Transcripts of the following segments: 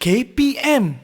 KPM.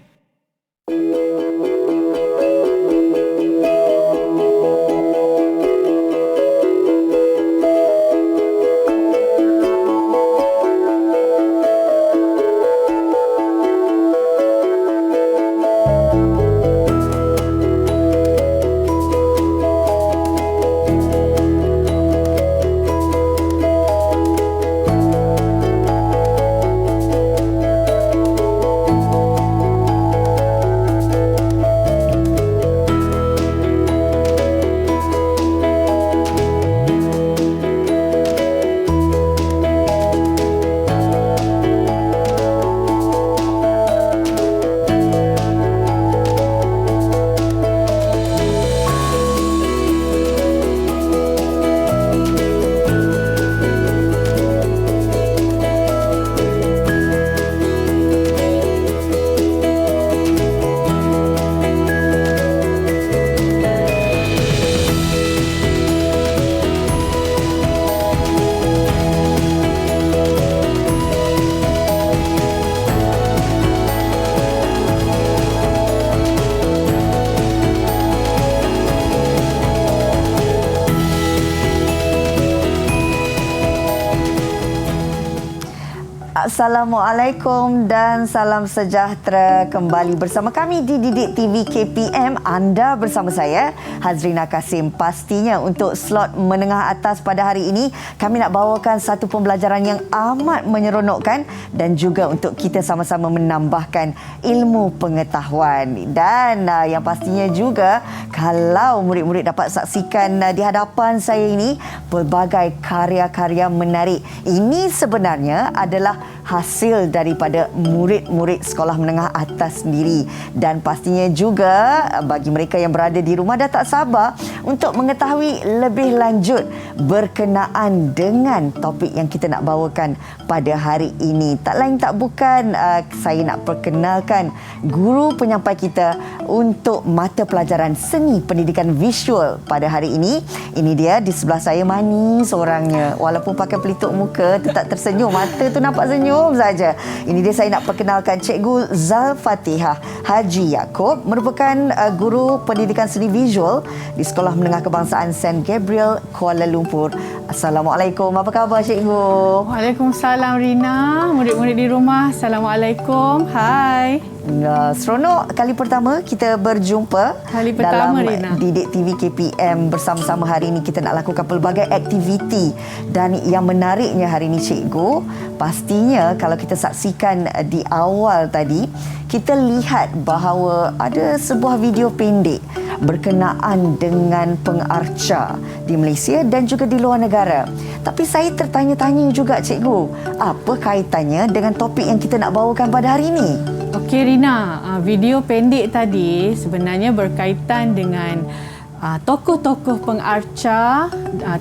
Assalamualaikum dan salam sejahtera. Kembali bersama kami di Didik TV KPM. Anda bersama saya, Hazrina Kasim. Pastinya untuk slot menengah atas pada hari ini, kami nak bawakan satu pembelajaran yang amat menyeronokkan dan juga untuk kita sama-sama menambahkan ilmu pengetahuan. Dan yang pastinya juga, kalau murid-murid dapat saksikan di hadapan saya ini, pelbagai karya-karya menarik. Ini sebenarnya adalah hasil daripada murid-murid sekolah menengah atas sendiri. Dan pastinya juga bagi mereka yang berada di rumah dah tak sabar untuk mengetahui lebih lanjut berkenaan dengan topik yang kita nak bawakan pada hari ini. Tak lain tak bukan, saya nak perkenalkan guru penyampai kita untuk mata pelajaran seni pendidikan visual pada hari ini. Ini dia di sebelah saya, manis orangnya. Walaupun pakai pelitup muka, tetap tersenyum. Mata tu nampak senyum saja. Ini dia, saya nak perkenalkan Cikgu Zalfatihah Haji Yaakob, merupakan guru pendidikan seni visual di Sekolah Menengah Kebangsaan St. Gabriel, Kuala Lumpur. Assalamualaikum. Apa khabar Cikgu? Waalaikumsalam Rina. Murid-murid di rumah, Assalamualaikum. Hai. Seronok kali pertama kita berjumpa Kali pertama, dalam Rina. Didik TV KPM. Bersama-sama hari ini kita nak lakukan pelbagai aktiviti. Dan yang menariknya hari ini Cikgu, pastinya kalau kita saksikan di awal tadi, kita lihat bahawa ada sebuah video pendek berkenaan dengan pengarca di Malaysia dan juga di luar negara. Tapi saya tertanya-tanya juga Cikgu, apa kaitannya dengan topik yang kita nak bawakan pada hari ini? Okey Rina, video pendek tadi sebenarnya berkaitan dengan tokoh-tokoh pengarca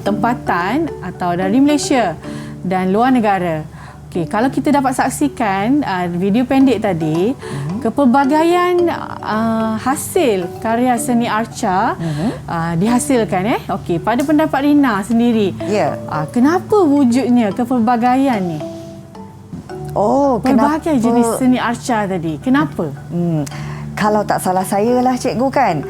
tempatan atau dari Malaysia dan luar negara. Okey, kalau kita dapat saksikan video pendek tadi, kepelbagaian hasil karya seni arca dihasilkan. Okey, pada pendapat Rina sendiri, kenapa wujudnya kepelbagaian ni? Pelbagai jenis seni arca tadi. Kenapa? Kalau tak salah saya lah Cikgu kan,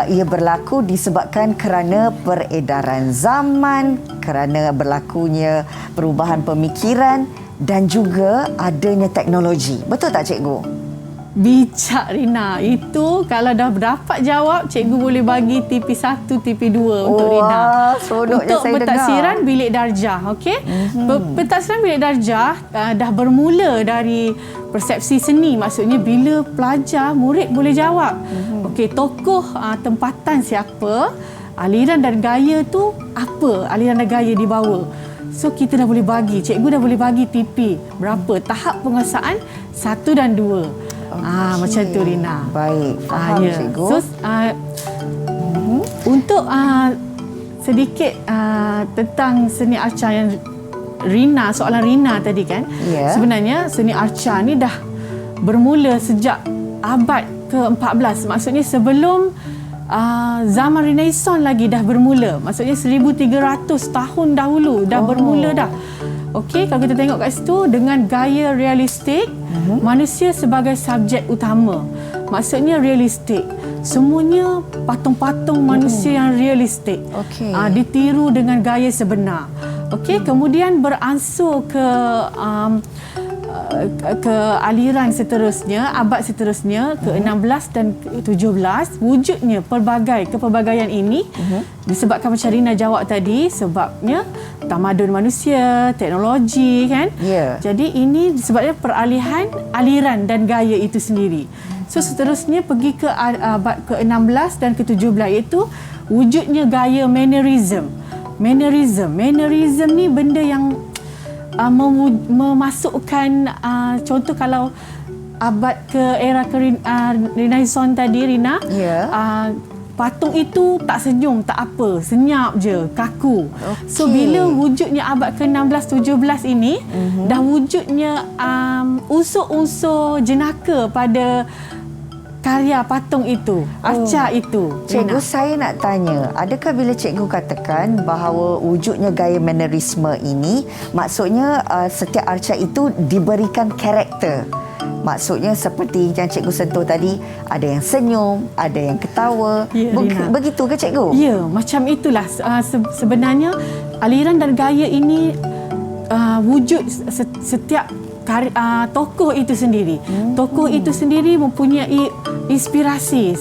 ia berlaku disebabkan kerana peredaran zaman, kerana berlakunya perubahan pemikiran dan juga adanya teknologi. Betul tak Cikgu? Bijak Rina. Itu kalau dah dapat jawab, Cikgu boleh bagi TP1, TP2 untuk Rina. Untuk pentaksiran bilik darjah. Okey? Pentaksiran bilik darjah dah bermula dari persepsi seni. Maksudnya bila pelajar, murid boleh jawab. Okey, tokoh tempatan siapa, aliran dan gaya tu apa, aliran dan gaya dibawa. So kita dah boleh bagi, cikgu dah boleh bagi TP berapa tahap penguasaan 1 dan 2. Macam tu Rina. Baik, faham Cikgu. So untuk sedikit tentang seni arca yang Rina, soalan Rina tadi kan. Sebenarnya seni arca ni dah bermula sejak abad ke-14. Maksudnya sebelum zaman Renaissance lagi dah bermula. Maksudnya 1300 tahun dahulu dah bermula dah. Okey, kalau kita tengok kat situ dengan gaya realistik, manusia sebagai subjek utama. Maksudnya realistik. Semuanya patung-patung manusia yang realistik. Okey. Ditiru dengan gaya sebenar. Okey, kemudian beransur ke aliran seterusnya, abad seterusnya ke-16 dan ke-17, wujudnya kepelbagaian ini disebabkan macam Rina jawab tadi, sebabnya tamadun manusia, teknologi kan. Jadi ini disebabkan peralihan aliran dan gaya itu sendiri. So seterusnya pergi ke abad ke-16 dan ke-17, iaitu wujudnya gaya mannerism. Mannerism ni benda yang memasukkan contoh kalau abad ke era Renaissance tadi, Rina, patung itu tak senyum, tak apa, senyap je, kaku. So bila wujudnya abad ke-16-17 ini, dah wujudnya unsur-unsur jenaka pada karya patung itu, arca itu. Cikgu, saya nak tanya, adakah bila cikgu katakan bahawa wujudnya gaya mannerisme ini, maksudnya setiap arca itu diberikan karakter? Maksudnya seperti yang cikgu sentuh tadi, ada yang senyum, ada yang ketawa. Begitu ke cikgu? Ya, macam itulah. Sebenarnya aliran dan gaya ini wujud setiap tokoh itu sendiri. Tokoh itu sendiri mempunyai inspirasi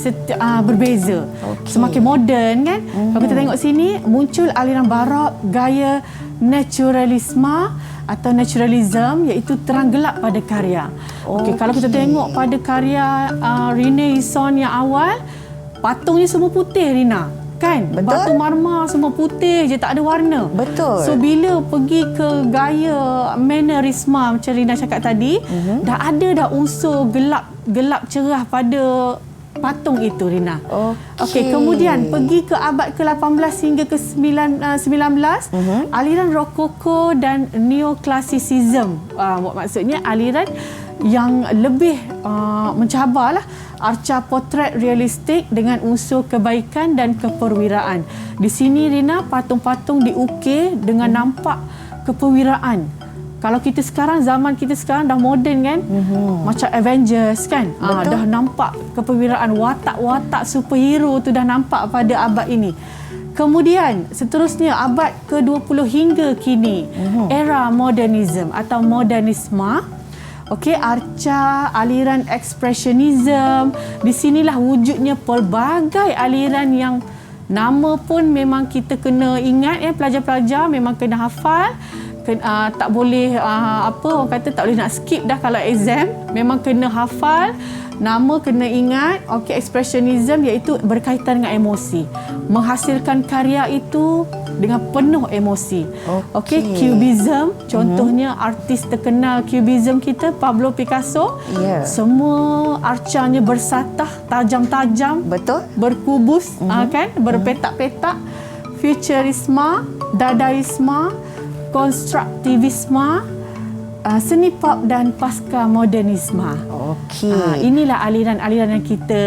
berbeza. Semakin moden kan. Kalau kita tengok sini, muncul aliran barok, gaya naturalisme atau naturalism, iaitu terang gelap pada karya. Kalau kita tengok pada karya Renaissance yang awal, patungnya semua putih, Rina. Kan? Betul. Batu marmar semua putih je, tak ada warna. Betul. So bila pergi ke gaya mannerisme macam Rina cakap tadi, dah ada unsur gelap cerah pada patung itu, Rina. Okey, kemudian pergi ke abad ke-18 hingga ke-19, aliran Rokoko dan Neoclassicism. Maksudnya aliran yang lebih mencabarlah arca potret realistik dengan unsur kebaikan dan keperwiraan. Di sini, Rina, patung-patung diukir dengan nampak keperwiraan. Kalau kita sekarang, zaman kita sekarang dah moden kan, macam Avengers kan, dah nampak keperwiraan, watak-watak superhero tu dah nampak pada abad ini. Kemudian seterusnya abad ke-20 hingga kini, era modernism atau modernisme. Okey, arca, aliran ekspresionism. Di sinilah wujudnya pelbagai aliran yang nama pun memang kita kena ingat, pelajar-pelajar memang kena hafal. Tak boleh orang kata tak boleh nak skip dah kalau exam, memang kena hafal, nama kena ingat. Okey, ekspresionism iaitu berkaitan dengan emosi, menghasilkan karya itu dengan penuh emosi. Okey, Cubism, contohnya artis terkenal Cubism kita, Pablo Picasso. Semua arcanya bersatah, tajam-tajam, betul, berkubus, kan, berpetak-petak. Futurisme, Dadaisme, konstruktivisme, seni pop dan pasca modernisme. Inilah aliran-aliran yang kita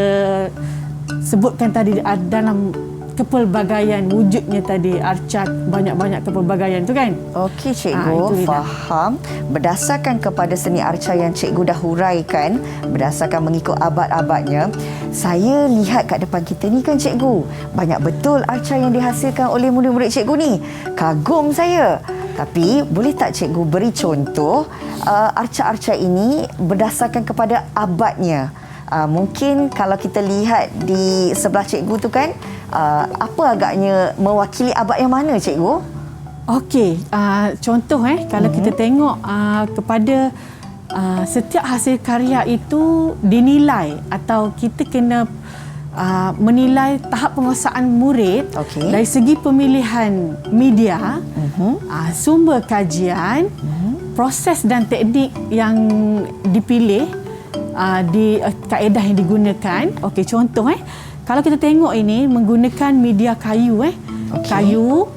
sebutkan tadi dalam kepelbagaian wujudnya tadi, arca banyak-banyak kepelbagaian tu kan. Okey cikgu, faham. Berdasarkan kepada seni arca yang cikgu dah huraikan, berdasarkan mengikut abad-abadnya, saya lihat kat depan kita ni kan cikgu, banyak betul arca yang dihasilkan oleh murid-murid cikgu ni. Kagum saya. Tapi boleh tak cikgu beri contoh arca-arca ini berdasarkan kepada abadnya? Mungkin kalau kita lihat di sebelah cikgu tu kan, apa agaknya mewakili abad yang mana, cikgu? Okey, contoh kalau kita tengok kepada setiap hasil karya itu dinilai, atau kita kena menilai tahap penguasaan murid dari segi pemilihan media, sumber kajian, proses dan teknik yang dipilih, di kaedah yang digunakan. Okey, contoh kalau kita tengok ini menggunakan media kayu, kayu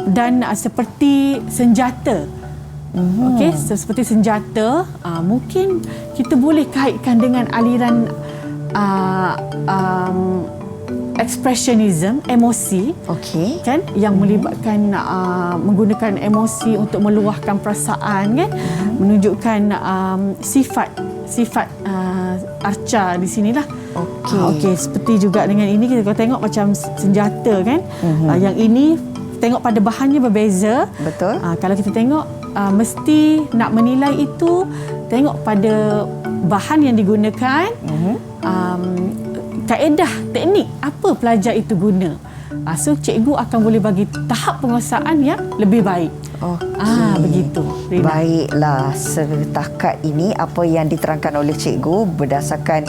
dan seperti senjata. Okey, seperti senjata, mungkin kita boleh kaitkan dengan aliran expressionism, emosi. Okey. Kan, yang melibatkan menggunakan emosi untuk meluahkan perasaan, kan, menunjukkan sifat arca di sinilah. Okey, seperti juga dengan ini kita tengok macam senjata, kan. Yang ini tengok pada bahannya berbeza. Betul. Kalau kita tengok mesti nak menilai itu tengok pada bahan yang digunakan, kaedah, teknik apa pelajar itu guna. So cikgu akan boleh bagi tahap penguasaan yang lebih baik. Begitu, Rina. Baiklah, setakat ini apa yang diterangkan oleh cikgu berdasarkan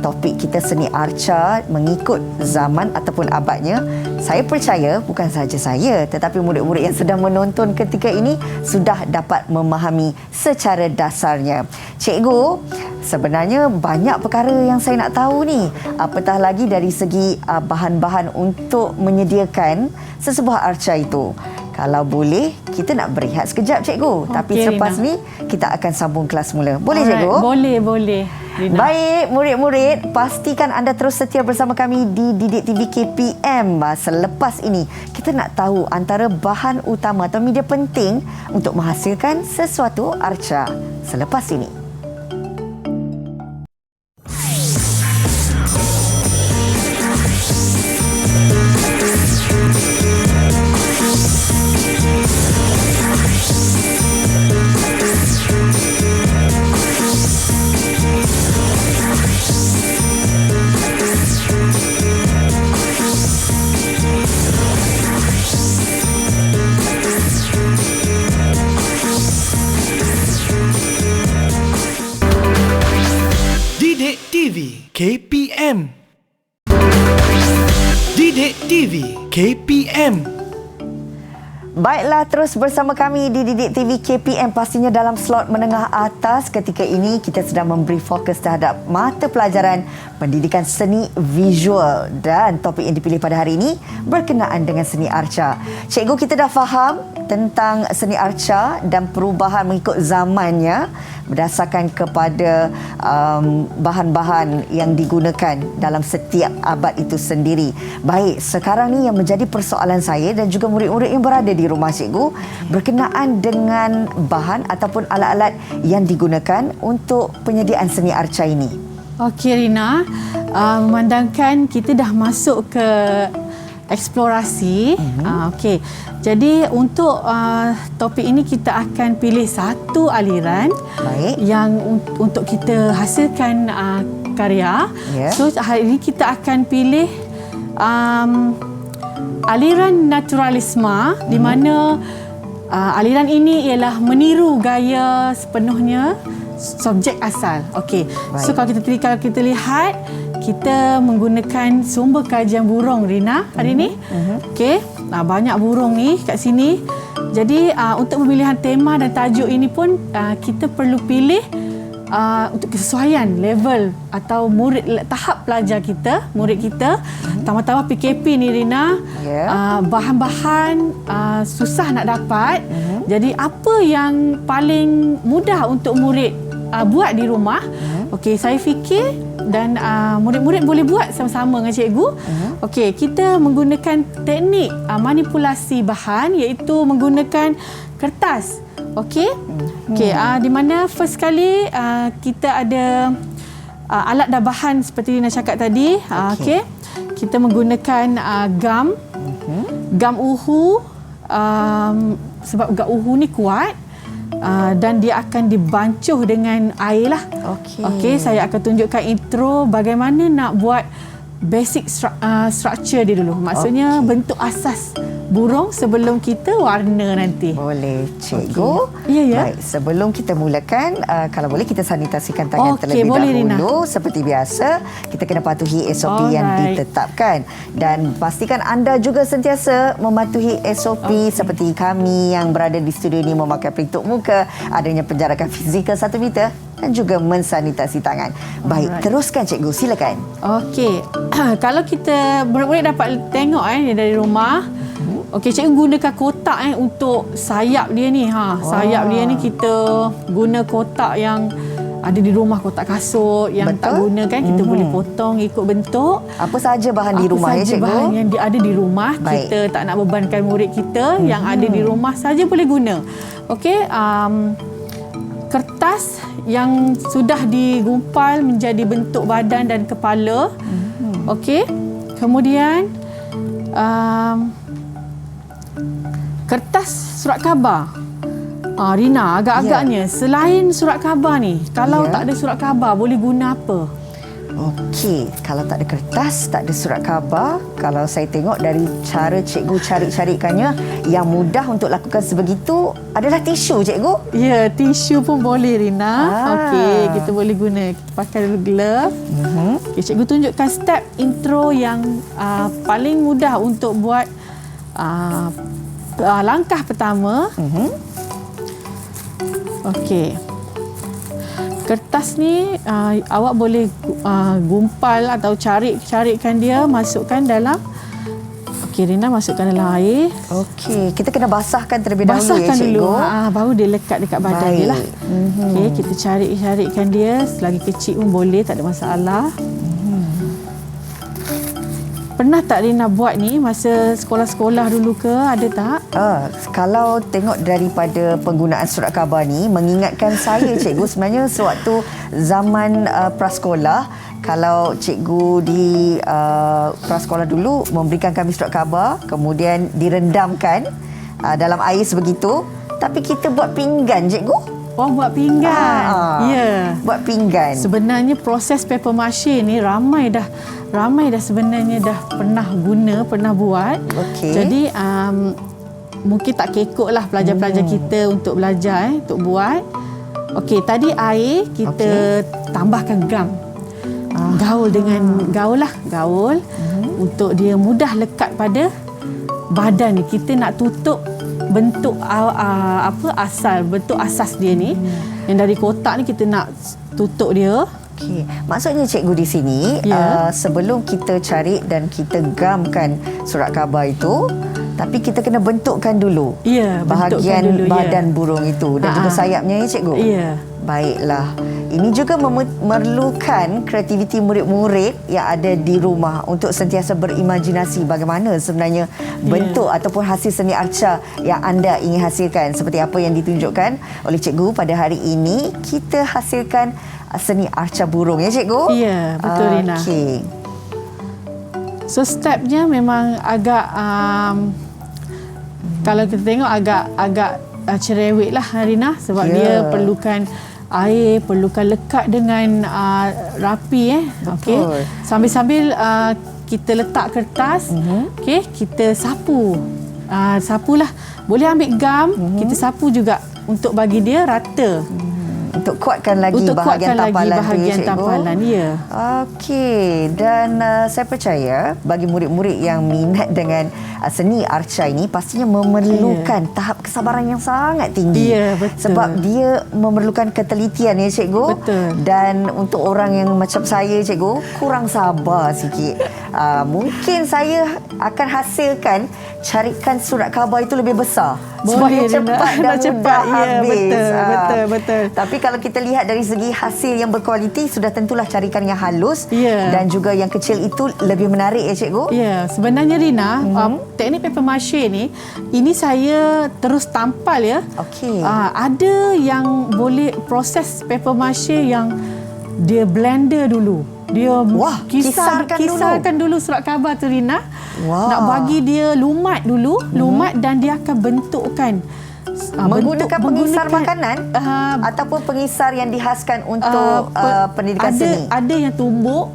topik kita seni arca mengikut zaman ataupun abadnya. Saya percaya bukan sahaja saya tetapi murid-murid yang sedang menonton ketika ini sudah dapat memahami secara dasarnya. Cikgu, sebenarnya banyak perkara yang saya nak tahu ni. Apatah lagi dari segi bahan-bahan untuk menyediakan sesebuah arca itu. Kalau boleh, kita nak berehat sekejap, cikgu. Tapi selepas Rina, ni, kita akan sambung kelas mula. Boleh, cikgu? Boleh, Rina. Baik, murid-murid. Pastikan anda terus setia bersama kami di Didik TV KPM. Selepas ini, kita nak tahu antara bahan utama atau media penting untuk menghasilkan sesuatu arca. Selepas ini. Didik TV KPM. Didik TV KPM. Baiklah, terus bersama kami di Didik TV KPM, pastinya dalam slot menengah atas. Ketika ini kita sedang memberi fokus terhadap mata pelajaran pendidikan seni visual dan topik yang dipilih pada hari ini berkenaan dengan seni arca. Cikgu, kita dah faham tentang seni arca dan perubahan mengikut zamannya berdasarkan kepada bahan-bahan yang digunakan dalam setiap abad itu sendiri. Baik, sekarang ni yang menjadi persoalan saya dan juga murid-murid yang berada di rumah, cikgu, berkenaan dengan bahan ataupun alat-alat yang digunakan untuk penyediaan seni arca ini. Okey, Rina. Memandangkan kita dah masuk ke eksplorasi. Okey. Jadi untuk topik ini kita akan pilih satu aliran. Baik. Yang untuk kita hasilkan karya. Ya. So hari ini kita akan pilih aliran naturalisme, di mana aliran ini ialah meniru gaya sepenuhnya subjek asal. Okey. So kalau kita lihat, kita menggunakan sumber kajian burung, Rina, hari ini. Okey. Banyak burung ni kat sini. Jadi untuk pemilihan tema dan tajuk ini pun kita perlu pilih untuk kesesuaian level atau tahap pelajar kita, murid kita. Tambah-tambah PKP ni, Rina, bahan-bahan susah nak dapat. Jadi apa yang paling mudah untuk murid buat di rumah? Okey, saya fikir dan murid-murid boleh buat sama-sama dengan cikgu. Okey, kita menggunakan teknik manipulasi bahan, iaitu menggunakan kertas. Okey. Okey, di mana first kali kita ada alat dan bahan seperti Rina cakap tadi. Okey. Kita menggunakan gam. Gam uhu, sebab gam uhu ni kuat. Dan dia akan dibancuh dengan air lah. Okey, saya akan tunjukkan intro bagaimana nak buat basic structure dia dulu. Maksudnya bentuk asas burung sebelum kita warna nanti. Boleh, cikgu. Ya. Baik, sebelum kita mulakan, kalau boleh kita sanitasikan tangan terlebih boleh, dahulu. Rina. Seperti biasa, kita kena patuhi SOP yang ditetapkan. Dan pastikan anda juga sentiasa mematuhi SOP seperti kami yang berada di studio ini memakai pelitup muka, adanya penjarakan fizikal 1 meter dan juga mensanitasi tangan. Baik, teruskan cikgu, silakan. Okey. Kalau kita murid-murid dapat tengok dari rumah. Okey, cikgu gunakan kotak untuk sayap dia ni. Sayap dia ni kita guna kotak yang ada di rumah kotak kasut yang tak guna kan, kita boleh potong ikut bentuk. Apa saja bahan di rumah ya, cikgu? Bahan yang ada di rumah. Baik. Kita tak nak bebankan murid kita, yang ada di rumah saja boleh guna. Okey, kertas yang sudah digumpal menjadi bentuk badan dan kepala. Okey. Kemudian kertas surat khabar. Rina, agak-agaknya selain surat khabar ni, kalau tak ada surat khabar boleh guna apa? Okey, kalau tak ada kertas, tak ada surat khabar, kalau saya tengok dari cara cikgu cari-carikannya, yang mudah untuk lakukan sebegitu adalah tisu, cikgu. Ya, tisu pun boleh, Rina. Okey, kita boleh guna. Pakai dulu glove. Okay, cikgu tunjukkan step intro yang paling mudah untuk buat langkah pertama. Okey. Kertas ni awak boleh gumpal atau carikan dia, masukkan dalam. Okey, Rina masukkan dalam air. Okey, kita kena basahkan terlebih dahulu basahkan ya, cikgu. Dulu. Baru dia lekat dekat badan dia lah. Okey, kita carikan dia, selagi kecil pun boleh, tak ada masalah. Pernah tak Rina buat ni masa sekolah-sekolah dulu ke? Ada tak? Kalau tengok daripada penggunaan surat khabar ni, mengingatkan saya, cikgu, sebenarnya sewaktu zaman prasekolah, kalau cikgu di prasekolah dulu memberikan kami surat khabar, kemudian direndamkan dalam air sebegitu, tapi kita buat pinggan, cikgu. Oh, buat pinggan. Ya. Buat pinggan. Sebenarnya proses paper mache ni ramai dah sebenarnya dah pernah guna, pernah buat. Okey. Jadi mungkin tak kekoklah pelajar-pelajar kita untuk belajar untuk buat. Okey, tadi air kita tambahkan gam. Gaul dengan gaul untuk dia mudah lekat pada badan ni. Kita nak tutup bentuk bentuk asas dia ni, yang dari kotak ni kita nak tutup dia. Okey, maksudnya cikgu di sini sebelum kita cari dan kita gamkan surat khabar itu, tapi kita kena bentukkan dulu bahagian dulu, badan burung itu dan juga sayapnya ya, cikgu. Ya. Baiklah. Ini juga memerlukan kreativiti murid-murid yang ada di rumah untuk sentiasa berimajinasi bagaimana sebenarnya bentuk ataupun hasil seni arca yang anda ingin hasilkan. Seperti apa yang ditunjukkan oleh cikgu pada hari ini, kita hasilkan seni arca burung ya, cikgu? Ya, betul, Rina. Okey. So stepnya memang agak kalau kita tengok agak cerewet lah, Rina, sebab dia perlukan air, perlukan lekat dengan rapi. Okey. Sambil-sambil kita letak kertas, okey, kita sapu. Sapulah. Boleh ambil gam, kita sapu juga untuk bagi dia rata. Untuk kuatkan lagi bahagian tampalan tu, ya, cikgu. Okey, dan saya percaya bagi murid-murid yang minat dengan seni arca ini pastinya memerlukan tahap kesabaran yang sangat tinggi. Ya, betul. Sebab dia memerlukan ketelitian ya, cikgu. Betul. Dan untuk orang yang macam saya, cikgu, kurang sabar sikit. Mungkin saya akan hasilkan carikan surat khabar itu lebih besar. Boleh, cepat dan mudah habis. Ya, betul. Tapi kalau kita lihat dari segi hasil yang berkualiti, sudah tentulah carikan yang halus dan juga yang kecil itu lebih menarik ya, cikgu. Ya, sebenarnya Rina, teknik paper mache ni, ini saya terus tampal ya. Okey. Ada yang boleh proses paper mache yang dia blender dulu. Dia kisarkan dulu surat khabar tu, Rina. Nak bagi dia lumat dulu, dan dia akan bentukkan. Menggunakan pengisar makanan ataupun pengisar yang dihaskan untuk pendidikan seni. Ada yang tumbuk,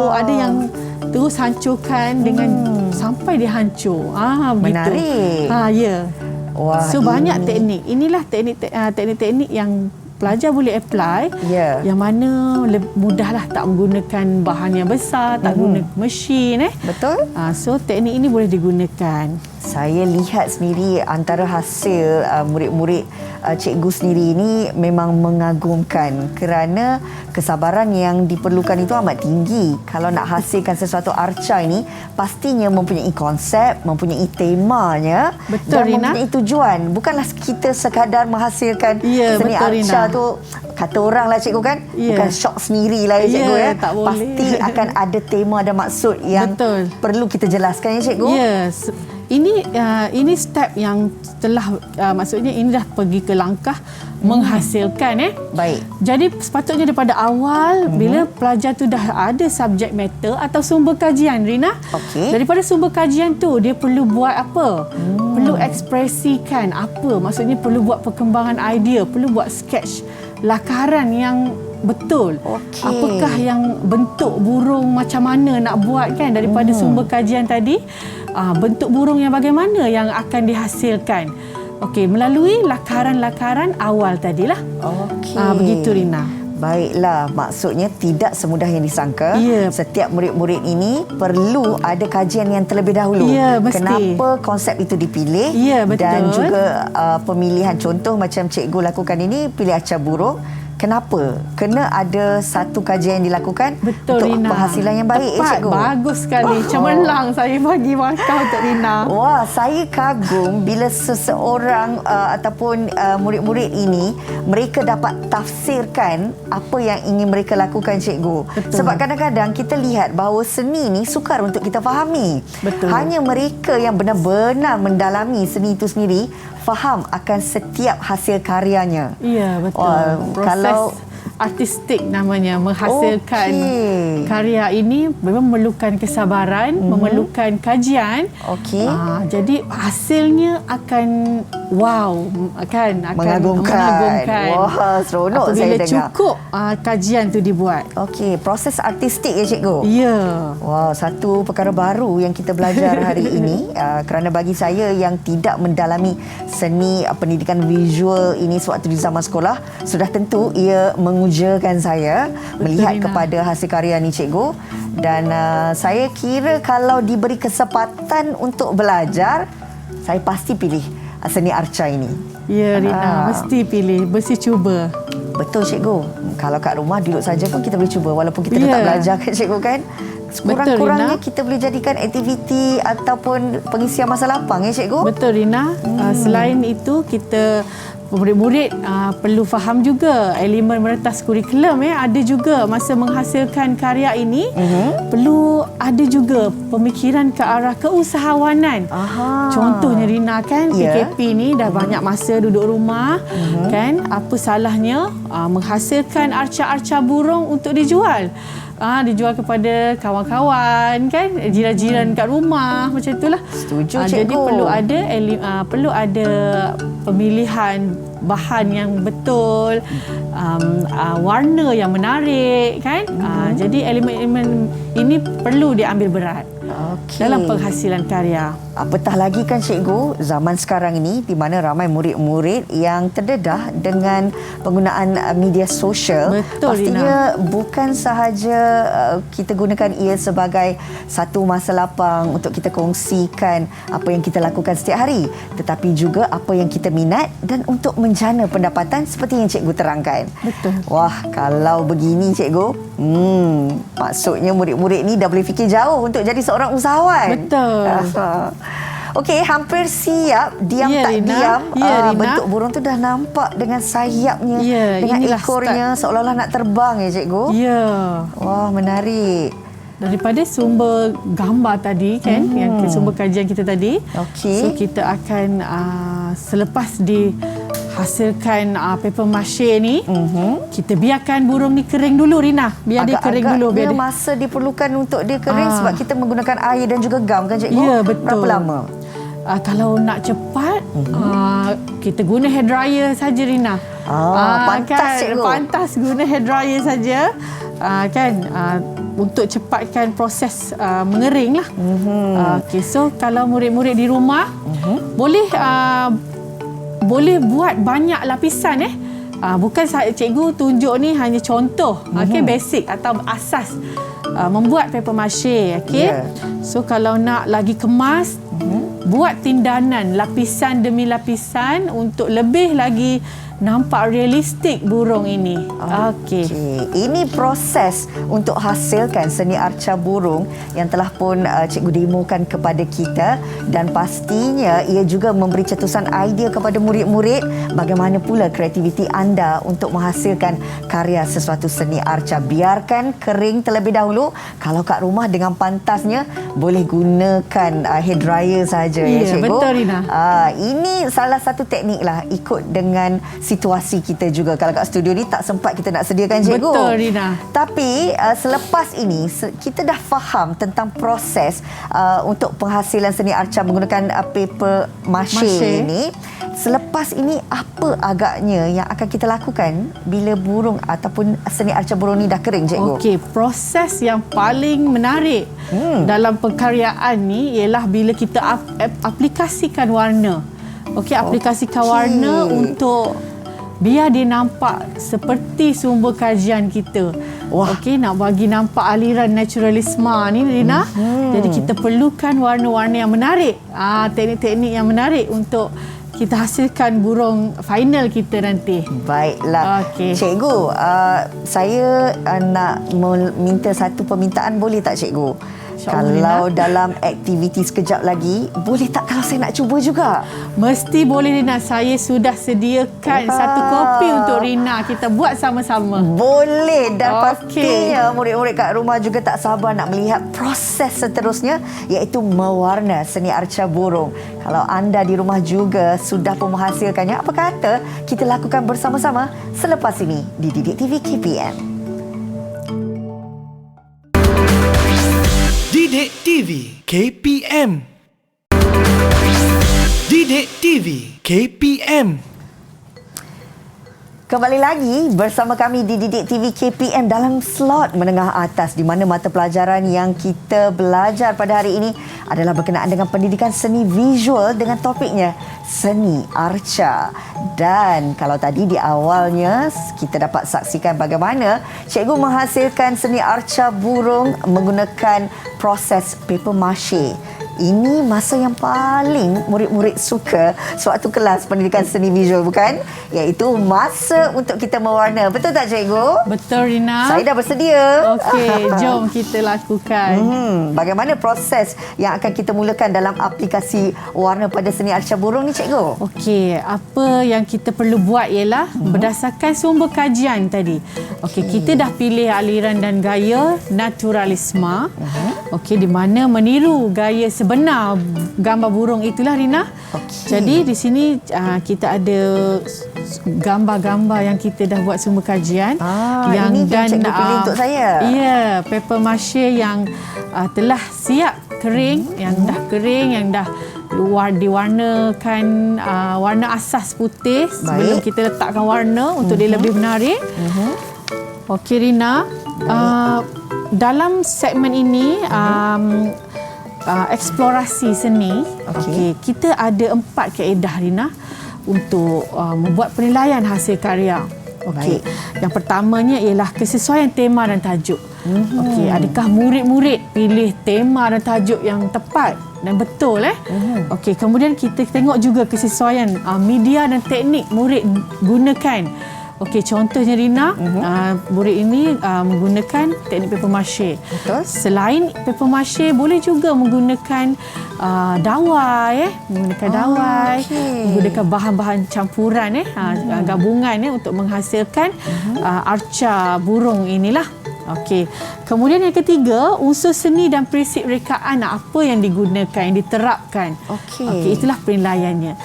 ada yang terus hancurkan dengan sampai dia hancur. Menarik. Ya. Wah, so banyak teknik. Inilah teknik-teknik yang pelajar boleh apply, yang mana mudahlah, tak menggunakan bahan yang besar, tak guna mesin. Betul. So teknik ini boleh digunakan. Saya lihat sendiri antara hasil murid-murid cikgu sendiri ini memang mengagumkan kerana kesabaran yang diperlukan itu amat tinggi. Kalau nak hasilkan sesuatu arca ini, pastinya mempunyai konsep, mempunyai temanya. Betul, dan Rina. mempunyai tujuan. Bukanlah kita sekadar menghasilkan seni betul, arca Rina. tu kata orang lah cikgu kan, Ya. bukan shock sendiri lah cikgu Ya, ya. tak boleh. Pasti akan ada tema, ada maksud yang Betul. perlu kita jelaskan ya cikgu. Yes. Ini step yang telah maksudnya ini dah pergi ke langkah menghasilkan Baik. Jadi sepatutnya daripada awal bila pelajar tu dah ada subject matter atau sumber kajian Rina. Okey. Daripada sumber kajian tu dia perlu buat apa? Perlu ekspresikan apa? Maksudnya perlu buat perkembangan idea, perlu buat sketch lakaran yang betul. Okey. Apakah yang bentuk burung macam mana nak buat kan daripada sumber kajian tadi? Bentuk burung yang bagaimana yang akan dihasilkan. Okey, melalui lakaran-lakaran awal tadilah. Okey. Begitu Rina. Baiklah, maksudnya tidak semudah yang disangka. Ya. Setiap murid-murid ini perlu ada kajian yang terlebih dahulu. Ya, mesti. Kenapa konsep itu dipilih? Ya, betul. Dan juga pemilihan contoh macam cikgu lakukan ini, pilih acah burung. Kenapa? Kena ada satu kajian yang dilakukan Betul untuk Rina. penghasilan yang baik Tepat, cikgu. bagus sekali. Cemerlang saya bagi markah untuk Rina. Wah, saya kagum bila seseorang ataupun murid-murid ini mereka dapat tafsirkan apa yang ingin mereka lakukan cikgu. Betul. Sebab kadang-kadang kita lihat bahawa seni ni sukar untuk kita fahami. Betul. Hanya mereka yang benar-benar mendalami seni itu sendiri faham akan setiap hasil karyanya. Ya, betul. Wah, Proses kalau- artistik namanya menghasilkan Okey. karya ini memang memerlukan kesabaran, memerlukan kajian. Okey. Jadi hasilnya akan wow, akan mengagumkan. Wah, seronok apabila saya dengar. cukup kajian tu dibuat. Okey, proses artistik ya cikgu? Ya. Wow, satu perkara baru yang kita belajar hari ini kerana bagi saya yang tidak mendalami seni pendidikan visual ini sewaktu di zaman sekolah, sudah tentu ia mengujakan saya melihat Rina. kepada hasil karya ni cikgu, dan saya kira kalau diberi kesempatan untuk belajar, saya pasti pilih seni arca ini. Ya Rina, mesti pilih, mesti cuba. Betul cikgu. Kalau kat rumah duduk saja pun kita boleh cuba walaupun kita Ya. tak belajar kan cikgu kan. Sekurang-kurangnya Rina. kita boleh jadikan aktiviti ataupun pengisian masa lapang ya cikgu. Betul Rina. Selain itu kita murid-murid perlu faham juga elemen meretas kurikulum ada juga masa menghasilkan karya ini perlu ada juga pemikiran ke arah keusahawanan. Aha. Contohnya Rina kan Ya. PKP ni dah banyak masa duduk rumah kan, apa salahnya menghasilkan arca-arca burung untuk dijual. Dijual kepada kawan-kawan kan, jiran-jiran kat rumah macam itulah. Setuju, Jadi cikgu. perlu ada pemilihan bahan yang betul, warna yang menarik kan. Jadi elemen-elemen ini perlu diambil berat Okey. dalam penghasilan karya. Apatah lagi kan cikgu, zaman sekarang ini di mana ramai murid-murid yang terdedah dengan penggunaan media sosial. Betul, Pastinya bukan sahaja kita gunakan ia sebagai satu masa lapang untuk kita kongsikan apa yang kita lakukan setiap hari, tetapi juga apa yang kita minat dan untuk menjana pendapatan seperti yang cikgu terangkan. Betul. Wah, kalau begini cikgu, maksudnya murid-murid ni dah boleh fikir jauh untuk jadi seorang usahawan. Betul. Okey, hampir siap. Diam Ya, tak Rina. diam. Ya, Rina. Bentuk burung tu dah nampak dengan sayapnya, Ya, dengan inilah ekornya seolah-olah nak terbang ya cikgu. Ya. Wah, menarik. Daripada sumber gambar tadi kan, yang sumber kajian kita tadi. Okey. So kita akan selepas dihasilkan paper mache ni, kita biarkan burung ni kering dulu Rina. Biar dia kering dulu. Agak-agaknya Biar dia masa diperlukan untuk dia kering sebab kita menggunakan air dan juga gam kan cikgu? Ya, betul. Berapa lama? Kalau nak cepat, kita guna hair dryer saja Rina. Pantas cikgu. Pantas guna hair dryer saja. Untuk cepatkan proses mengering lah. Okay, so kalau murid-murid di rumah boleh buat banyak lapisan bukan cikgu tunjuk ni hanya contoh, basic atau asas membuat paper mache. Yeah. So kalau nak lagi kemas, buat tindanan lapisan demi lapisan untuk lebih lagi nampak realistik burung ini. Okey. Ini proses untuk hasilkan seni arca burung yang telah pun cikgu demokan kepada kita, dan pastinya ia juga memberi cetusan idea kepada murid-murid bagaimana pula kreativiti anda untuk menghasilkan karya sesuatu seni arca. Biarkan kering terlebih dahulu. Kalau kat rumah dengan pantasnya, boleh gunakan hair dryer saja, ya cikgu. Betul, Rina. Ini salah satu teknik lah, ikut dengan situasi kita juga. Kalau kat studio ni tak sempat kita nak sediakan, cikgu. Betul, Rina. Tapi selepas ini kita dah faham tentang proses untuk penghasilan seni arca menggunakan paper mache ini. Selepas ini apa agaknya yang akan kita lakukan bila burung ataupun seni arca burung ni dah kering, cikgu? Okey, proses yang paling menarik dalam pengkaryaan ni ialah bila kita aplikasikan warna. Okey, aplikasikan warna untuk biar dia nampak seperti sumber kajian kita. Okey, nak bagi nampak aliran naturalisme ni, Rina. Jadi kita perlukan warna-warna yang menarik. Teknik-teknik yang menarik untuk kita hasilkan burung final kita nanti. Baiklah. Okey. Cikgu, saya nak minta satu permintaan, boleh tak, cikgu? Kalau dalam aktiviti sekejap lagi, boleh tak kalau saya nak cuba juga? Mesti boleh, Rina. Saya sudah sediakan satu kopi untuk Rina. Kita buat sama-sama. Boleh. Dan pastinya murid-murid kat rumah juga tak sabar nak melihat proses seterusnya, iaitu mewarna seni arca burung. Kalau anda di rumah juga sudah pun menghasilkannya, apa kata kita lakukan bersama-sama selepas ini di Didik TV KPM. Didik TV KPM. Didik TV KPM. Kembali lagi bersama kami di Didik TV KPM dalam slot menengah atas, di mana mata pelajaran yang kita belajar pada hari ini adalah berkenaan dengan pendidikan seni visual dengan topiknya seni arca. Dan kalau tadi di awalnya kita dapat saksikan bagaimana cikgu menghasilkan seni arca burung menggunakan proses paper mache. Ini masa yang paling murid-murid suka sewaktu kelas pendidikan seni visual, bukan? Iaitu masa untuk kita mewarna. Betul tak, cikgu? Betul, Rina. Saya dah bersedia. Okey, jom kita lakukan. Bagaimana proses yang akan kita mulakan dalam aplikasi warna pada seni arca burung ni, cikgu? Okey, apa yang kita perlu buat ialah berdasarkan sumber kajian tadi. Okey, kita dah pilih aliran dan gaya naturalisme. Okey, di mana meniru gaya sebenar gambar burung itulah, Rina. Jadi di sini kita ada gambar-gambar yang kita dah buat sumber kajian yang ini yang cikgu pilih untuk saya. Ya, paper mache yang telah siap kering, yang dah kering, yang dah diwarnakan warna asas putih sebelum kita letakkan warna untuk dia lebih menarik. Okey, Rina. Dalam segmen ini eksplorasi seni. Okey, kita ada 4 kaedah, Rina, untuk membuat penilaian hasil karya. Okey. Yang pertamanya ialah kesesuaian tema dan tajuk. Okey, adakah murid-murid pilih tema dan tajuk yang tepat dan betul Okey, kemudian kita tengok juga kesesuaian media dan teknik murid gunakan. Okey, contohnya, Rina, murid ini menggunakan teknik paper mache. Betul. Selain paper mache, boleh juga menggunakan dawai, menggunakan bahan-bahan campuran gabungan untuk menghasilkan arca burung inilah. Okey. Kemudian yang ketiga, unsur seni dan prinsip rekaan apa yang digunakan, yang diterapkan. Okey, itulah penilaiannya.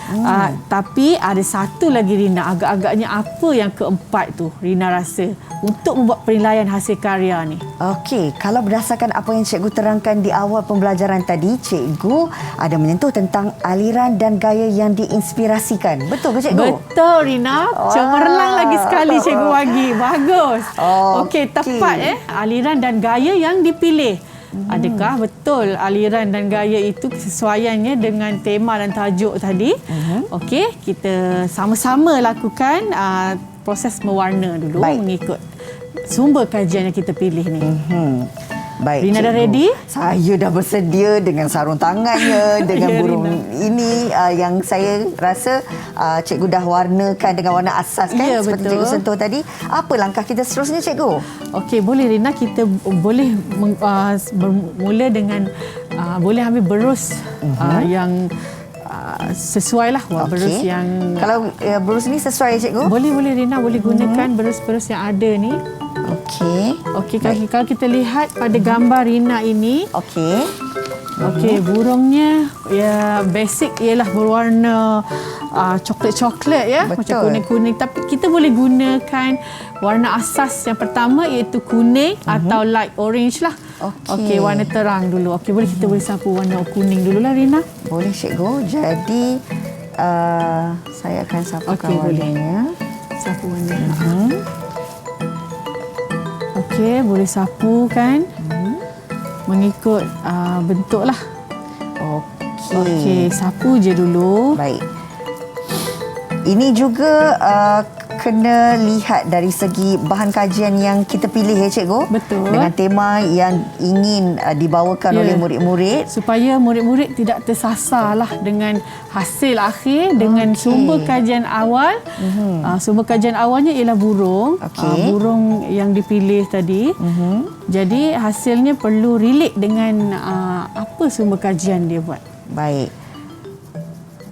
Tapi ada satu lagi, Rina, agak-agaknya apa yang keempat tu, Rina rasa, untuk membuat penilaian hasil karya ni. Okey, kalau berdasarkan apa yang cikgu terangkan di awal pembelajaran tadi, cikgu ada menyentuh tentang aliran dan gaya yang diinspirasikan. Betul ke, cikgu? Betul, Rina. Cemerlang lagi sekali cikgu bagi. Bagus. Okey, tepat aliran dan gaya yang dipilih. Adakah betul aliran dan gaya itu kesesuaiannya dengan tema dan tajuk tadi? Okey, kita sama-sama lakukan proses mewarna dulu mengikut sumber kajian yang kita pilih ni. Baik, Rina dah cikgu. ready? Saya dah bersedia dengan sarung tangannya, dengan Ya, burung Rina. ini yang saya rasa cikgu dah warnakan dengan warna asas kan? Ya, Seperti betul. cikgu sentuh tadi. Apa langkah kita seterusnya, cikgu? Okey, boleh Rina, kita boleh bermula dengan boleh ambil berus yang sesuai lah. Berus Okey. yang Kalau berus ni sesuai, cikgu? boleh Rina, boleh gunakan berus-berus yang ada ni. Okey. Okey, kalau kita lihat pada gambar Rina ini, Okey. okey, burungnya ya basic ialah berwarna coklat-coklat ya, Betul. macam kuning-kuning, tapi kita boleh gunakan warna asas yang pertama iaitu kuning atau light orange lah. Okey. Okey, warna terang dulu. Okey, kita boleh sapu warna kuning dululah Rina. Boleh, cikgu. Jadi saya akan sapukan Okey, boleh. warnanya. Sapu warna. Okey, boleh sapu kan? Mengikut bentuk lah. Okey. Okey, sapu je dulu. Baik. Ini juga kena lihat dari segi bahan kajian yang kita pilih ya, cikgu. Betul. Dengan tema yang ingin dibawakan Ya. oleh murid-murid. Supaya murid-murid tidak tersasar lah dengan hasil akhir, dengan sumber kajian awal. Sumber kajian awalnya ialah burung. Okey. Burung yang dipilih tadi. Jadi hasilnya perlu relate dengan apa sumber kajian dia buat. Baik.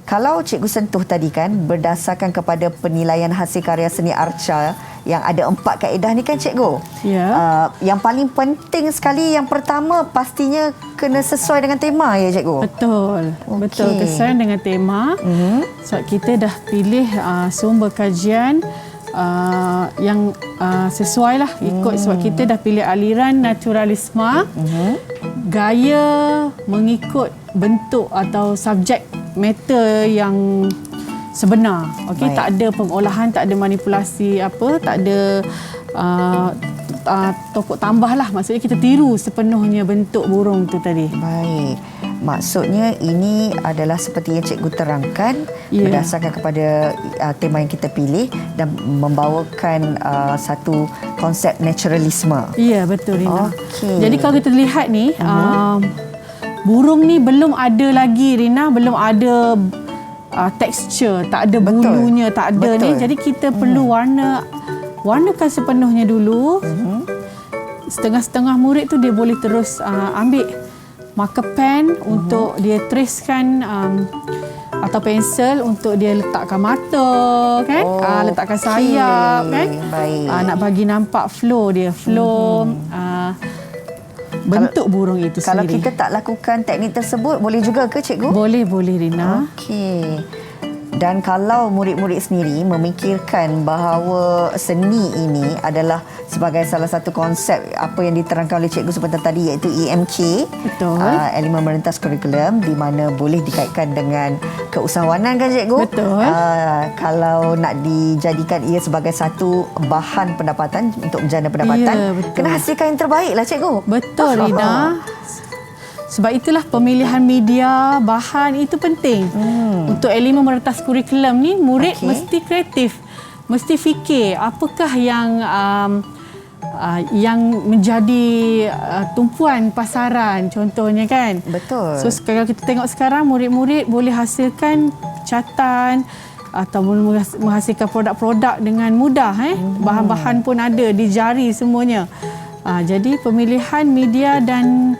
Kalau cikgu sentuh tadi kan, berdasarkan kepada penilaian hasil karya seni arca yang ada 4 kaedah ni kan, cikgu? Ya. Yang paling penting sekali, yang pertama pastinya kena sesuai dengan tema ya, cikgu? Betul. Okey. Betul, kesan dengan tema. Sebab kita dah pilih sumber kajian yang sesuai lah ikut, sebab kita dah pilih aliran naturalisme, gaya mengikut bentuk atau subjek matter yang sebenar. Okey, Baik. tak ada pengolahan, tak ada manipulasi apa, tak ada tokok tambah lah. Maksudnya kita tiru sepenuhnya bentuk burung tu tadi. Baik. Maksudnya ini adalah seperti yang cikgu terangkan, Ya. berdasarkan kepada tema yang kita pilih dan membawakan satu konsep naturalisme. Ya, betul Rina. Okey. Jadi kalau kita lihat ni, burung ni belum ada lagi Rina, belum ada tekstur, tak ada Betul. bulunya, tak ada Betul. ni. Jadi kita perlu warnakan sepenuhnya dulu. Setengah-setengah murid tu dia boleh terus ambil marker pen untuk dia tracekan atau pensel untuk dia letakkan mata kan, letakkan Okey. sayap kan. Baik. Nak bagi nampak flow dia, bentuk burung itu Kalau sendiri. kita tak lakukan teknik tersebut, boleh juga ke, cikgu? Boleh Rina. Okey. Dan kalau murid-murid sendiri memikirkan bahawa seni ini adalah sebagai salah satu konsep apa yang diterangkan oleh cikgu sebentar tadi, iaitu EMK, Betul. elemen merentas kurikulum, di mana boleh dikaitkan dengan keusahawanan kan, cikgu? Betul. Kalau nak dijadikan ia sebagai satu bahan pendapatan untuk menjana pendapatan, Ya, betul. kena hasilkan yang terbaik lah, cikgu. Betul Rina. Sebab itulah pemilihan media, bahan itu penting. Untuk elemen merentas kurikulum ni, murid Okey. mesti kreatif. Mesti fikir apakah yang menjadi tumpuan pasaran contohnya kan. Betul. So kalau kita tengok sekarang, murid-murid boleh hasilkan catatan atau menghasilkan produk-produk dengan mudah. Bahan-bahan pun ada di jari semuanya. Jadi pemilihan media dan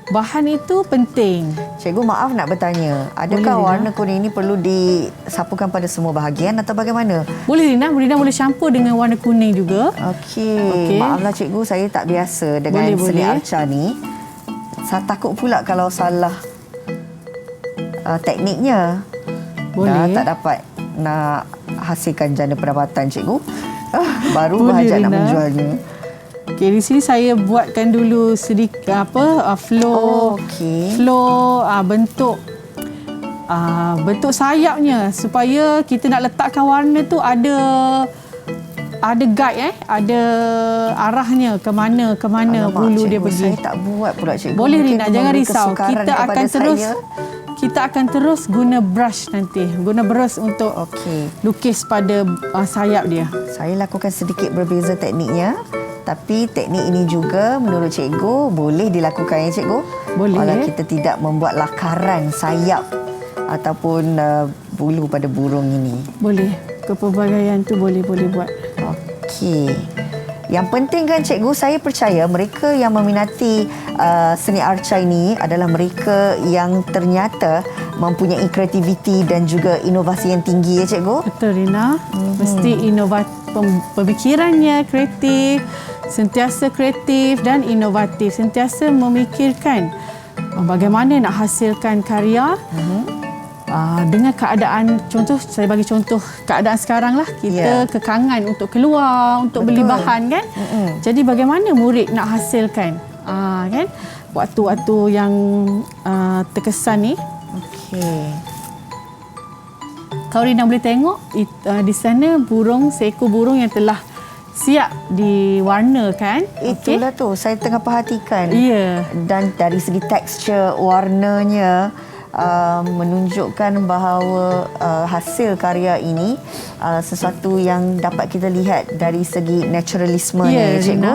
bahan itu penting. Cikgu, maaf nak bertanya, adakah Boleh, warna kuning ini perlu disapukan pada semua bahagian atau bagaimana? Boleh Rina boleh campur dengan warna kuning juga. Okey. Okey. Maaflah cikgu, saya tak biasa dengan seni Boleh. arca ni. Saya takut pula kalau salah tekniknya. Boleh. Dah tak dapat nak hasilkan jana pendapatan, cikgu. Baru Boleh, berhajat nak Rina. menjualnya. Okey, di sini saya buatkan dulu sedikit flow. Okey. Flow bentuk sayapnya supaya kita nak letakkan warna tu ada guide ada arahnya ke mana Alamak, bulu dia cikgu, pergi. saya tak buat pula, cikgu. Boleh Mungkin Rina, jangan memberi risau. kesukaran Kita akan terus guna brush nanti. Guna brush untuk Okey. lukis pada sayap dia. Saya lakukan sedikit berbeza tekniknya. Tapi teknik ini juga menurut cikgu boleh dilakukan ya cikgu? Boleh. Kalau kita tidak membuat lakaran sayap ataupun bulu pada burung ini. Boleh. Kepelbagaian tu boleh buat. Okey. Yang penting kan cikgu, saya percaya mereka yang meminati seni arca ini adalah mereka yang ternyata mempunyai kreativiti dan juga inovasi yang tinggi ya cikgu. Betul Rina. Mesti pemikirannya kreatif, sentiasa kreatif dan inovatif, sentiasa memikirkan bagaimana nak hasilkan karya. Dengan keadaan, contoh saya bagi contoh keadaan sekarang lah, kita kekangan untuk keluar, untuk beli bahan kan. Jadi bagaimana murid nak hasilkan kan waktu-waktu yang terkesan ni. Okey. Kalau Rina boleh tengok di sana seekor burung yang telah siap diwarnakan. Itulah tu saya tengah perhatikan. Ya. Dan dari segi tekstur warnanya menunjukkan bahawa hasil karya ini sesuatu yang dapat kita lihat dari segi naturalisme Ya, ni cikgu. Rina.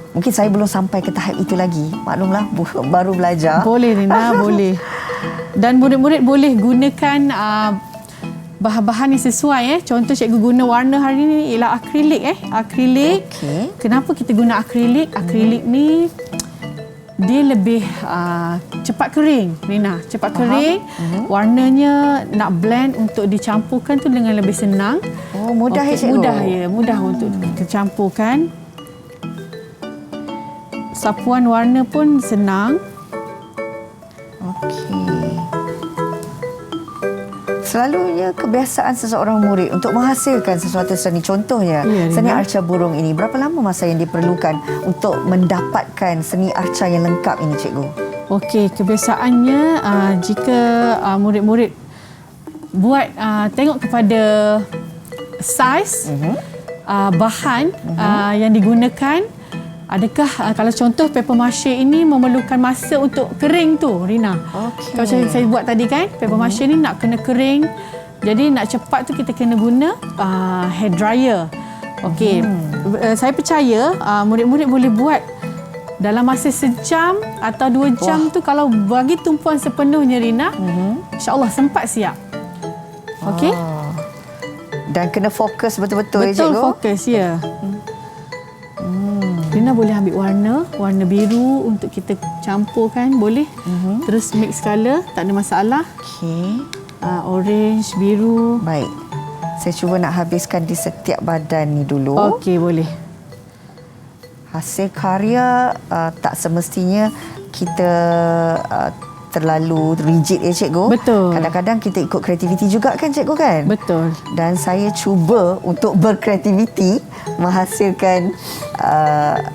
Mungkin saya belum sampai ke tahap itu lagi. Maklumlah baru belajar. Boleh Rina, boleh. Dan murid-murid boleh gunakan bahan-bahan yang sesuai. Contoh cikgu guna warna hari ini ialah akrilik. Akrilik. Okey. Kenapa kita guna akrilik? Akrilik ni dia lebih cepat kering, Rina. Cepat kering. Warnanya nak blend untuk dicampurkan tu dengan lebih senang. Oh, mudah ya cikgu? Mudah ya, mudah untuk kita campurkan. Sapuan warna pun senang. Okey. Selalunya kebiasaan seseorang murid untuk menghasilkan sesuatu seni, contohnya Ya, seni Rina. arca burung ini, berapa lama masa yang diperlukan untuk mendapatkan seni arca yang lengkap ini cikgu? Okey, kebiasaannya jika murid-murid buat tengok kepada saiz bahan yang digunakan. Adakah kalau contoh paper mache ini memerlukan masa untuk kering tu, Rina? Okey. Kalau saya buat tadi kan, paper mache ni nak kena kering. Jadi nak cepat tu kita kena guna hair dryer. Okey. Saya percaya murid-murid boleh buat dalam masa sejam atau 2 jam tu, kalau bagi tumpuan sepenuhnya Rina, insya-Allah sempat siap. Okey? Dan kena fokus betul-betul ya Betul, cikgu? fokus ya. Rina boleh ambil warna biru untuk kita campurkan, boleh. Terus mix colour, tak ada masalah. Okey. Orange, biru. Baik. Saya cuba nak habiskan di setiap badan ni dulu. Okey, boleh. Hasil karya tak semestinya kita terlalu rigid ya cikgu. Betul. Kadang-kadang kita ikut kreativiti juga kan cikgu kan? Betul. Dan saya cuba untuk berkreativiti menghasilkan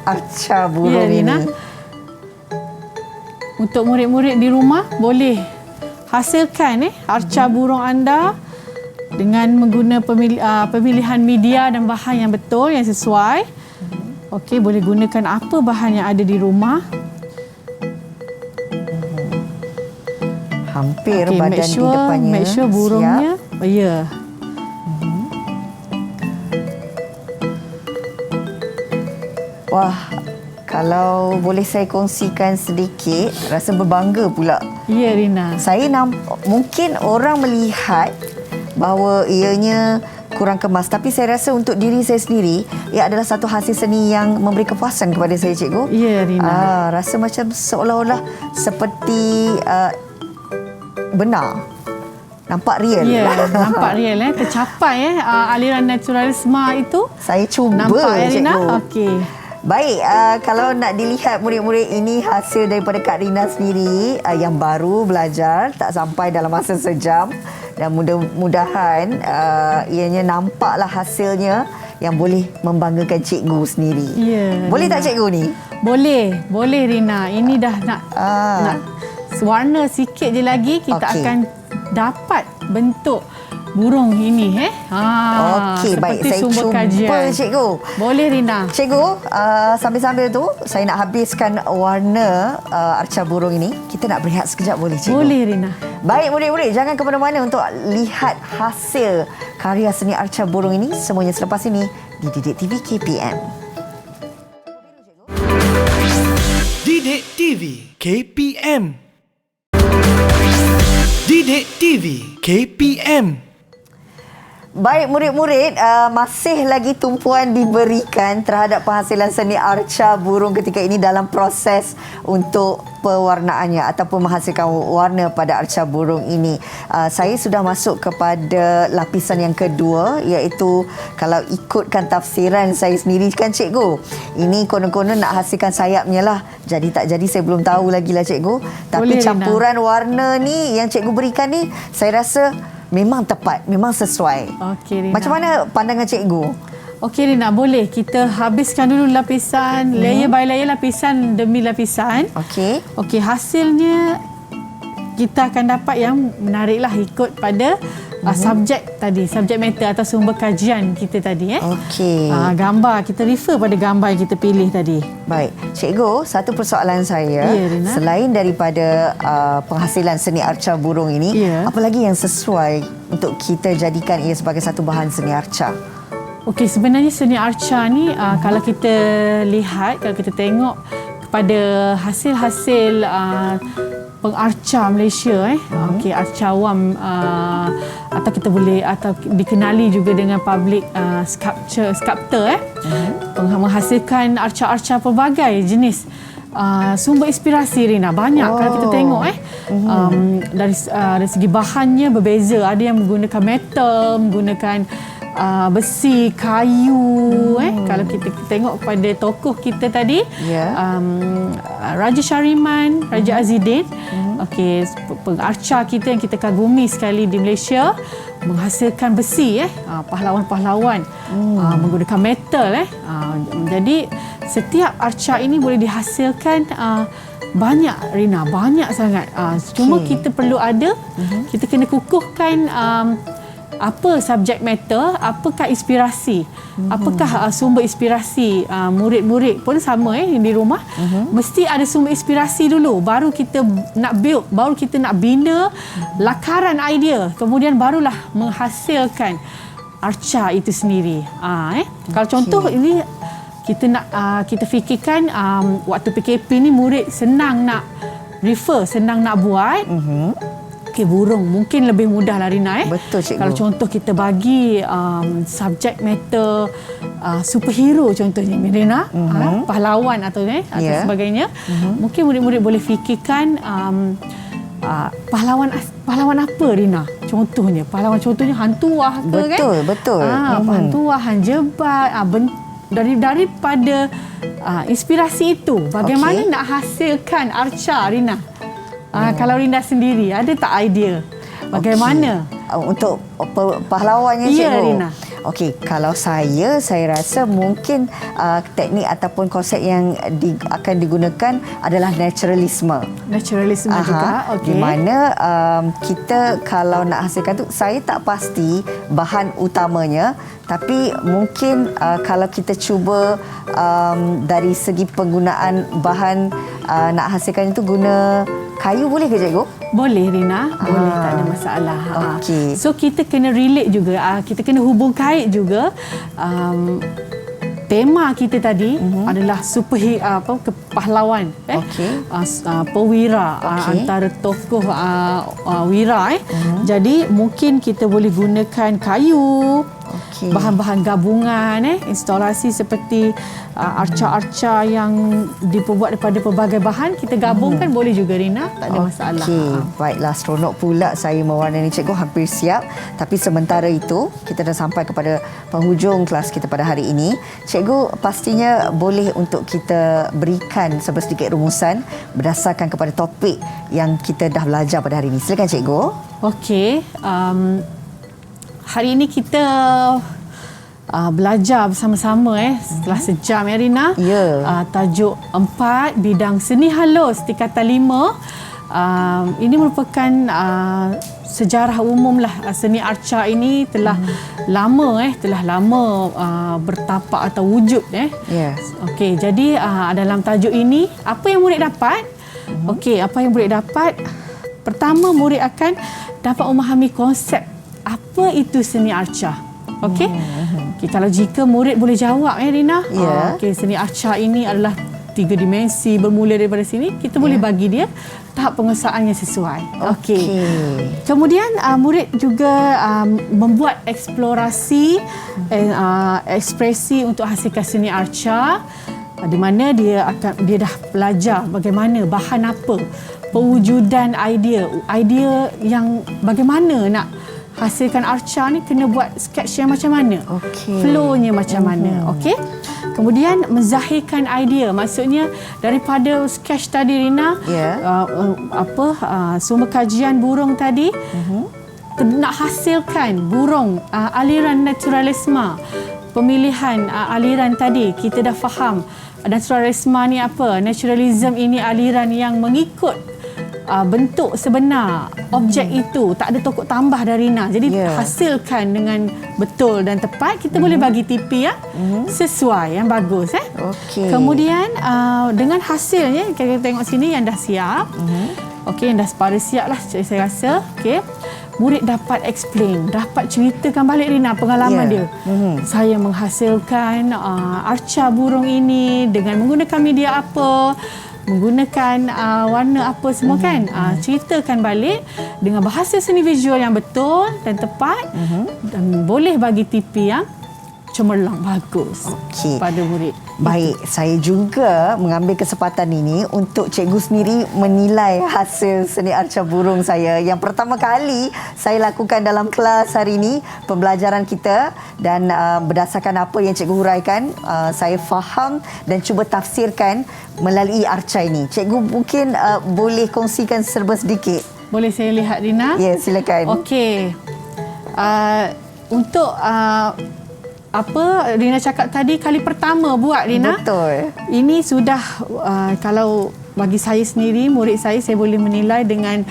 arca burung Rina. ini. Untuk murid-murid di rumah boleh hasilkan arca burung anda dengan menggunakan pemilihan media dan bahan yang betul, yang sesuai. Okey, boleh gunakan apa bahan yang ada di rumah. Hampir Okey, badan di depannya make sure burungnya ya. Wah, kalau boleh saya kongsikan sedikit, rasa berbangga pula. Ya, Rina. Saya mungkin orang melihat bahawa ianya kurang kemas, tapi saya rasa untuk diri saya sendiri, ia adalah satu hasil seni yang memberi kepuasan kepada saya cikgu. Ya, Rina. Rasa macam seolah-olah seperti benar. Nampak real. Ya, nampak real tercapai aliran naturalisme itu. Saya cuba Nampak ya, Rina? cikgu. Okey. Baik, kalau nak dilihat murid-murid, ini hasil daripada Kak Rina sendiri yang baru belajar, tak sampai dalam masa sejam, dan mudah-mudahan ianya nampaklah hasilnya yang boleh membanggakan cikgu sendiri. Ya, Boleh Rina. tak cikgu ni? Boleh Rina. Ini dah nak warna sikit je lagi, kita Okey. akan dapat bentuk burung ini. Okey, baik. Seperti Saya sumber cuba, kajian. Cikgu. Boleh, Rina. Cikgu, sambil-sambil tu saya nak habiskan warna arca burung ini. Kita nak berehat sekejap, boleh, Cikgu? Boleh, Rina. Baik, murid-murid, jangan ke mana-mana untuk lihat hasil karya seni arca burung ini. Semuanya selepas ini di Didik TV KPM. Didik TV KPM. Didik TV KPM. Baik murid-murid, masih lagi tumpuan diberikan terhadap penghasilan seni arca burung ketika ini dalam proses untuk pewarnaannya ataupun menghasilkan warna pada arca burung ini. Saya sudah masuk kepada lapisan yang kedua, iaitu kalau ikutkan tafsiran saya sendiri kan cikgu, ini konon-konon nak hasilkan sayapnya lah. Jadi tak jadi saya belum tahu lagi lah cikgu. Tapi Boleh, campuran warna ni yang cikgu berikan ni saya rasa memang tepat, memang sesuai. Okey, Rina. Macam mana pandangan cikgu? Okey, Rina, boleh. Kita habiskan dulu lapisan, layer by layer, lapisan demi lapisan. Okey. Okey, hasilnya kita akan dapat yang menariklah ikut pada subjek tadi, subjek matter atau sumber kajian kita tadi. Okey. Gambar, kita refer pada gambar yang kita pilih tadi. Baik. Cikgu, satu persoalan saya. Ya, Rina. Selain daripada penghasilan seni arca burung ini, Ya. apa lagi yang sesuai untuk kita jadikan ia sebagai satu bahan seni arca? Okey, sebenarnya seni arca ni kalau kita lihat, kalau kita tengok kepada hasil-hasil pengarca Malaysia okey, arca awam atau kita boleh atau dikenali juga dengan public sculptor menghasilkan arca-arca pelbagai jenis. Sumber inspirasi, Rina, banyak kalau kita tengok dari segi bahannya berbeza. Ada yang menggunakan metal, menggunakan besi, kayu. Kalau kita tengok pada tokoh kita tadi, Raja Syariman, Raja Azidin, okey, pengarca kita yang kita kagumi sekali di Malaysia, menghasilkan besi, pahlawan-pahlawan menggunakan metal. Jadi setiap arca ini boleh dihasilkan banyak, Rina, banyak sangat. Cuma kita perlu ada, kita kena kukuhkan apa subjek matter, apakah inspirasi, apakah sumber inspirasi. Murid-murid pun sama di rumah, mesti ada sumber inspirasi dulu, baru kita nak build, baru kita nak bina lakaran idea, kemudian barulah menghasilkan arca itu sendiri. Kalau contoh ini kita nak kita fikirkan waktu PKP ni murid senang nak refer, senang nak buat. Okey, burung mungkin lebih mudah lah, Rina. Betul, cikgu. Kalau contoh kita bagi subjek matter superhero contohnya, Rina, pahlawan atau sebagainya, mungkin murid-murid boleh fikirkan pahlawan apa, Rina? Contohnya hantu wah ke, Betul, kan? betul. Hantu wah, hanjebat, daripada inspirasi itu bagaimana nak hasilkan arca, Rina? Kalau Rina sendiri ada tak idea bagaimana untuk pahlawannya, Ya, cikgu? Rina. Okey, kalau saya rasa mungkin teknik ataupun konsep yang akan digunakan adalah naturalisme. juga? Okey. Di mana kita kalau nak hasilkan tu, saya tak pasti bahan utamanya, tapi mungkin kalau kita cuba dari segi penggunaan bahan nak hasilkan itu guna kayu, boleh ke cikgu? Boleh, Rina, boleh, tak ada masalah. Okey. So kita kena relate juga, kita kena hubung kait juga. Tema kita tadi adalah pahlawan, Okey. pewira, Okey. antara tokoh wira. Jadi mungkin kita boleh gunakan kayu, Okey. bahan-bahan gabungan, instalasi seperti arca-arca yang diperbuat daripada pelbagai bahan, kita gabungkan boleh juga, Rina, tak ada masalah. Okey, baiklah, seronok pula saya mewarnai cikgu, hampir siap. Tapi sementara itu, kita dah sampai kepada penghujung kelas kita pada hari ini. Cikgu pastinya boleh untuk kita berikan sedikit rumusan berdasarkan kepada topik yang kita dah belajar pada hari ini. Silakan cikgu. Okey, hari ini kita belajar bersama-sama setelah sejam, Rina. Ya. Tajuk 4, bidang seni halus tingkatan 5. Ini merupakan sejarah umum lah, seni arca ini telah lama bertapak atau wujud. Yes. Okey, jadi dalam tajuk ini apa yang murid dapat? Okey, apa yang murid dapat? Pertama, murid akan dapat memahami konsep apa itu seni arca. Okey. Okey, kalau jika murid boleh jawab Rina. Ya. Okey, seni arca ini adalah 3 dimensi, bermula daripada sini, kita boleh bagi dia tahap pengesahan yang sesuai. Okey. Kemudian murid juga membuat eksplorasi ekspresi untuk hasilkan seni arca, di mana dia dah belajar bagaimana, bahan apa, pewujudan idea yang bagaimana nak hasilkan arca ni, kena buat sketch yang macam mana, flow-nya macam mana. Okey. Kemudian menzahirkan idea, maksudnya daripada sketch tadi Rina, sumber kajian burung tadi, nak hasilkan burung aliran naturalisme, pemilihan aliran tadi kita dah faham. Naturalisme ni apa? Naturalism ini aliran yang mengikut bentuk sebenar objek itu, tak ada tokok tambah dari Rina. Jadi hasilkan dengan betul dan tepat, kita boleh bagi TP yang sesuai, yang bagus. Kemudian dengan hasilnya, kita tengok sini yang dah siap. Okey, yang dah separuh siap lah saya rasa. Okey, murid dapat explain, dapat ceritakan balik Rina pengalaman dia. Saya menghasilkan arca burung ini dengan menggunakan media apa, menggunakan warna apa semua kan. Ceritakan balik dengan bahasa seni visual yang betul dan tepat, dan boleh bagi TP yang cemerlang, bagus pada murid. Baik, saya juga mengambil kesempatan ini untuk cikgu sendiri menilai hasil seni arca burung saya yang pertama kali saya lakukan dalam kelas hari ini, pembelajaran kita, dan berdasarkan apa yang cikgu huraikan, saya faham dan cuba tafsirkan melalui arca ini. Cikgu mungkin boleh kongsikan serba sedikit. Boleh saya lihat Rina? Ya, silakan. Okey. Untuk apa Rina cakap tadi, kali pertama buat Rina. Betul. Ini sudah kalau bagi saya sendiri, murid saya boleh menilai dengan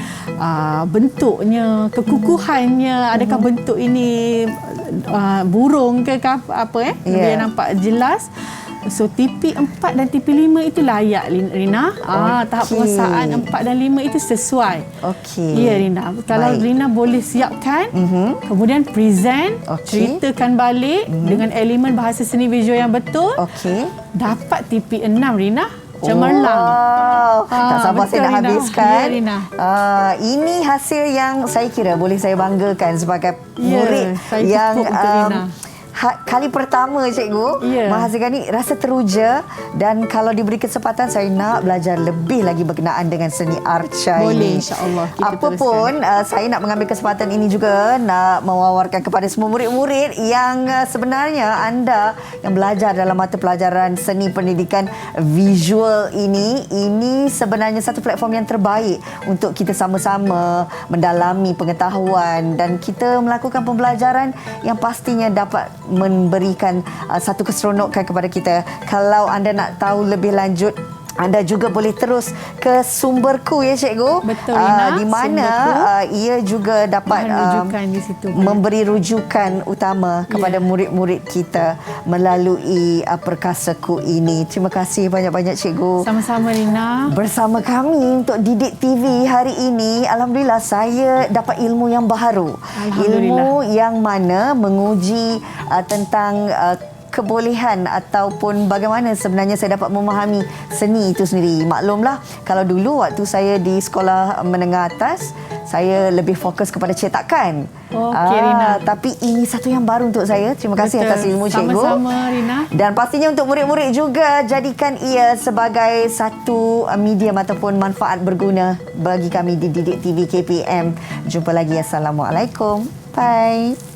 bentuknya, kekukuhannya, adakah bentuk ini burung ke apa dia nampak jelas. So TP 4 dan TP 5 itu layak Rina. Tahap pengesahan 4 dan 5 itu sesuai. Ya Rina. Kalau Rina boleh siapkan, kemudian present, ceritakan balik dengan elemen bahasa seni visual yang betul. Dapat TP 6 Rina. Cemerlang. Tak sabar saya nak habiskan. Ya, Rina. Ini hasil yang saya kira boleh saya banggakan sebagai murid yang kali pertama cikgu menghasilkan ni, rasa teruja, dan kalau diberi kesempatan saya nak belajar lebih lagi berkenaan dengan seni arca ini. Boleh, insya-Allah. Apapun saya nak mengambil kesempatan ini juga nak mewawarkan kepada semua murid-murid yang sebenarnya anda yang belajar dalam mata pelajaran seni pendidikan visual ini sebenarnya satu platform yang terbaik untuk kita sama-sama mendalami pengetahuan dan kita melakukan pembelajaran yang pastinya dapat memberikan satu keseronokan kepada kita. Kalau anda nak tahu lebih lanjut, anda juga boleh terus ke Sumberku ya cikgu. Betul Rina. Di mana ia juga dapat di situ, memberi rujukan utama kepada murid-murid kita melalui Perkasaku ini. Terima kasih banyak-banyak cikgu. Sama-sama Rina. Bersama kami untuk Didik TV hari ini, alhamdulillah saya dapat ilmu yang baru. Ilmu yang mana menguji tentang kebolehan ataupun bagaimana sebenarnya saya dapat memahami seni itu sendiri. Maklumlah, kalau dulu waktu saya di sekolah menengah atas, saya lebih fokus kepada cetakan. Rina. Tapi ini satu yang baru untuk saya. Terima kasih atas ilmu cikgu. Sama-sama Rina. Dan pastinya untuk murid-murid juga, jadikan ia sebagai satu medium ataupun manfaat berguna bagi kami di Didik TV KPM. Jumpa lagi. Assalamualaikum. Bye.